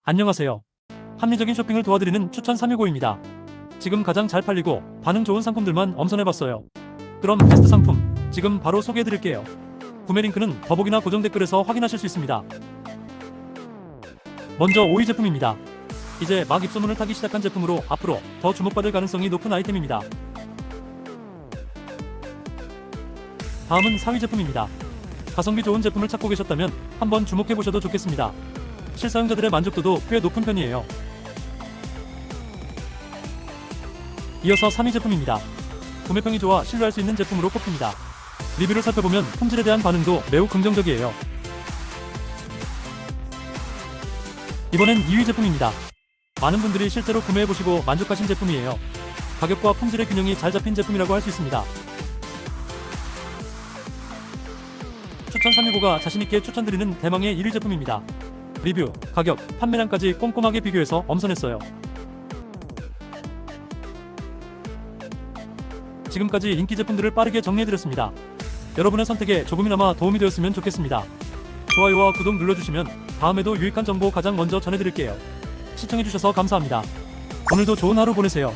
안녕하세요. 합리적인 쇼핑을 도와드리는 추천 365입니다. 지금 가장 잘 팔리고 반응 좋은 상품들만 엄선해봤어요. 그럼 베스트 상품 지금 바로 소개해드릴게요. 구매 링크는 더보기나 고정 댓글에서 확인하실 수 있습니다. 먼저 5위 제품입니다. 이제 막 입소문을 타기 시작한 제품으로 앞으로 더 주목받을 가능성이 높은 아이템입니다. 다음은 4위 제품입니다. 가성비 좋은 제품을 찾고 계셨다면 한번 주목해보셔도 좋겠습니다. 실사용자들의 만족도도 꽤 높은 편이에요. 이어서 3위 제품입니다. 구매평이 좋아 신뢰할 수 있는 제품으로 꼽힙니다. 리뷰를 살펴보면 품질에 대한 반응도 매우 긍정적이에요. 이번엔 2위 제품입니다. 많은 분들이 실제로 구매해보시고 만족하신 제품이에요. 가격과 품질의 균형이 잘 잡힌 제품이라고 할 수 있습니다. 추천 365가 자신있게 추천드리는 대망의 1위 제품입니다. 리뷰, 가격, 판매량까지 꼼꼼하게 비교해서 엄선했어요. 지금까지 인기 제품들을 빠르게 정리해드렸습니다. 여러분의 선택에 조금이나마 도움이 되었으면 좋겠습니다. 좋아요와 구독 눌러주시면 다음에도 유익한 정보 가장 먼저 전해드릴게요. 시청해주셔서 감사합니다. 오늘도 좋은 하루 보내세요.